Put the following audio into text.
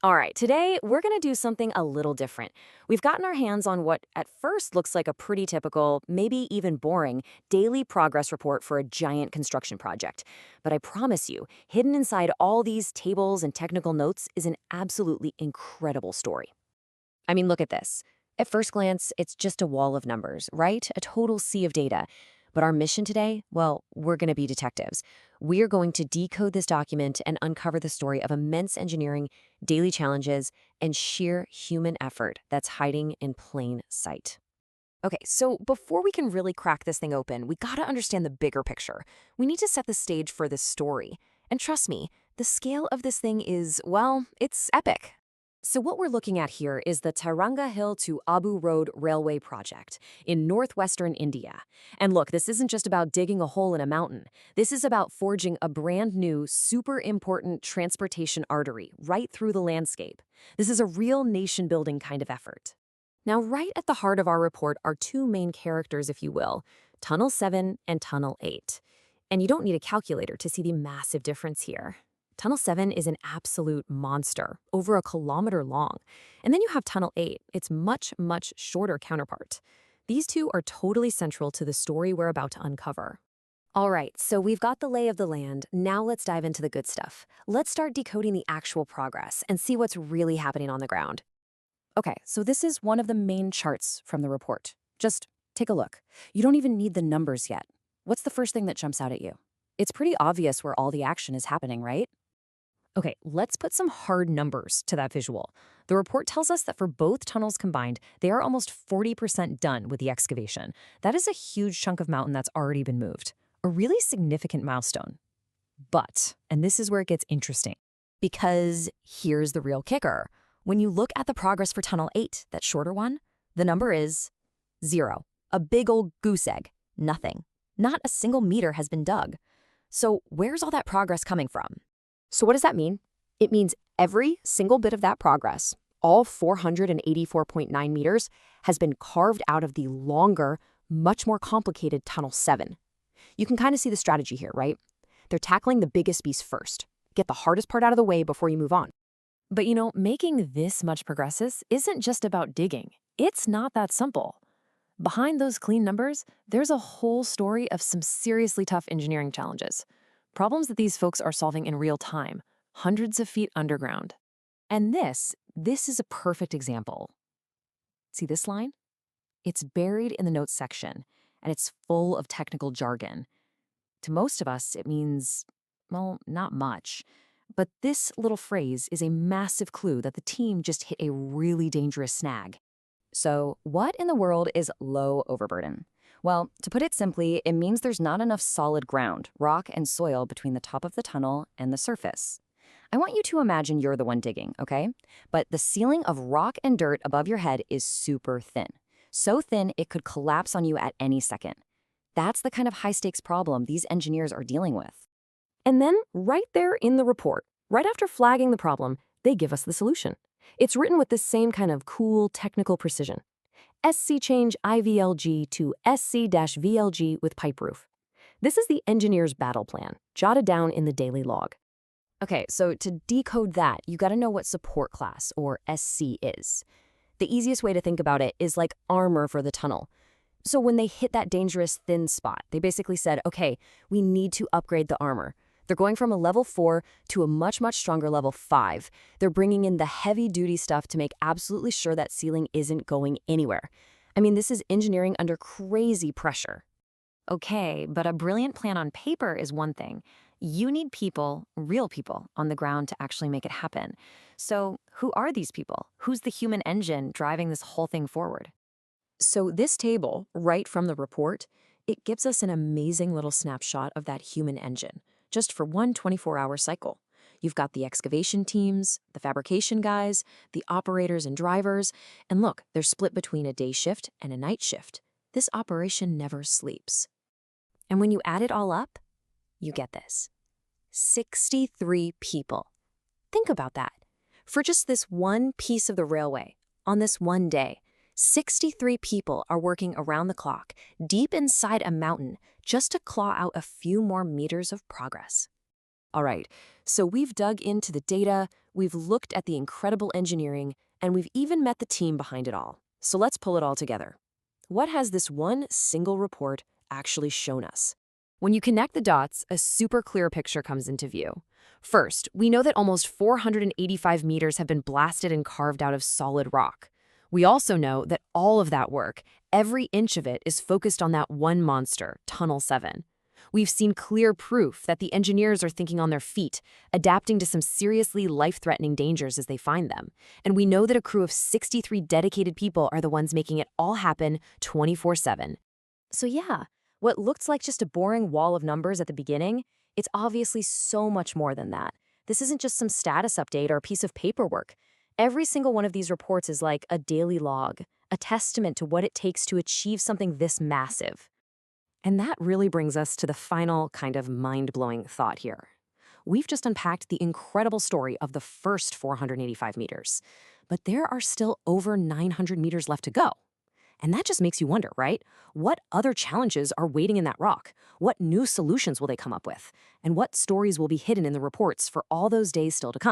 All right, today we're going to do something a little different. We've gotten our hands on what at first looks like a pretty typical, maybe even boring, daily progress report for a giant construction project. But I promise you, hidden inside all these tables and technical notes is an absolutely incredible story. I mean, look at this. At first glance, it's just a wall of numbers, right? A total sea of data. But our mission today, well, we're going to be detectives. We are going to decode this document and uncover the story of immense engineering, daily challenges, and sheer human effort that's hiding in plain sight. Okay, so before we can really crack this thing open, we gotta understand the bigger picture. We need to set the stage for this story. And trust me, the scale of this thing is, well, it's epic. So what we're looking at here is the Taranga Hill to Abu Road Railway Project in northwestern India. And look, this isn't just about digging a hole in a mountain. This is about forging a brand new, super important transportation artery right through the landscape. This is a real nation-building kind of effort. Now, right at the heart of our report are two main characters, if you will, Tunnel 7 and Tunnel 8. And you don't need a calculator to see the massive difference here. Tunnel 7 is an absolute monster, over a kilometer long. And then you have Tunnel 8, its much, much shorter counterpart. These two are totally central to the story we're about to uncover. All right, so we've got the lay of the land. Now let's dive into the good stuff. Let's start decoding the actual progress and see what's really happening on the ground. Okay, so this is one of the main charts from the report. Just take a look. You don't even need the numbers yet. What's the first thing that jumps out at you? It's pretty obvious where all the action is happening, right? Okay, let's put some hard numbers to that visual. The report tells us that for both tunnels combined, they are almost 40% done with the excavation. That is a huge chunk of mountain that's already been moved. A really significant milestone. But, and this is where it gets interesting, because here's the real kicker. When you look at the progress for Tunnel 8, that shorter one, the number is 0. A big old goose egg. Nothing. Not a single meter has been dug. So where's all that progress coming from? So what does that mean? It means every single bit of that progress, all 484.9 meters, has been carved out of the longer, much more complicated Tunnel 7. You can kind of see the strategy here, right? They're tackling the biggest beast first. Get the hardest part out of the way before you move on. But you know, making this much progress isn't just about digging. It's not that simple. Behind those clean numbers, there's a whole story of some seriously tough engineering challenges. Problems that these folks are solving in real time, hundreds of feet underground. And this is a perfect example. See this line? It's buried in the notes section, and it's full of technical jargon. To most of us, it means, well, not much. But this little phrase is a massive clue that the team just hit a really dangerous snag. So, what in the world is low overburden? Well, to put it simply, it means there's not enough solid ground, rock and soil between the top of the tunnel and the surface. I want you to imagine you're the one digging, okay? But the ceiling of rock and dirt above your head is super thin. So thin it could collapse on you at any second. That's the kind of high-stakes problem these engineers are dealing with. And then, right there in the report, right after flagging the problem, they give us the solution. It's written with this same kind of cool technical precision. SC change IVLG to SC-VLG with pipe roof. This is the engineer's battle plan, jotted down in the daily log. Okay, so to decode that, you gotta know what support class, or SC, is. The easiest way to think about it is like armor for the tunnel. So when they hit that dangerous thin spot, they basically said, okay, we need to upgrade the armor. They're going from a level 4 to a much, much stronger level 5. They're bringing in the heavy-duty stuff to make absolutely sure that ceiling isn't going anywhere. I mean, this is engineering under crazy pressure. Okay, but a brilliant plan on paper is one thing. You need people, real people, on the ground to actually make it happen. So who are these people? Who's the human engine driving this whole thing forward? So this table, right from the report, it gives us an amazing little snapshot of that human engine, just for one 24-hour cycle. You've got the excavation teams, the fabrication guys, the operators and drivers, and look, they're split between a day shift and a night shift. This operation never sleeps. And when you add it all up, you get this. 63 people. Think about that. For just this one piece of the railway, on this one day, 63 people are working around the clock, deep inside a mountain, just to claw out a few more meters of progress. All right, so we've dug into the data, we've looked at the incredible engineering, and we've even met the team behind it all. So let's pull it all together. What has this one single report actually shown us? When you connect the dots, a super clear picture comes into view. First, we know that almost 485 meters have been blasted and carved out of solid rock. We also know that all of that work, every inch of it, is focused on that one monster, Tunnel 7. We've seen clear proof that the engineers are thinking on their feet, adapting to some seriously life-threatening dangers as they find them. And we know that a crew of 63 dedicated people are the ones making it all happen 24/7. So yeah, what looked like just a boring wall of numbers at the beginning, it's obviously so much more than that. This isn't just some status update or a piece of paperwork. Every single one of these reports is like a daily log, a testament to what it takes to achieve something this massive. And that really brings us to the final kind of mind-blowing thought here. We've just unpacked the incredible story of the first 485 meters, but there are still over 900 meters left to go. And that just makes you wonder, right? What other challenges are waiting in that rock? What new solutions will they come up with? And what stories will be hidden in the reports for all those days still to come?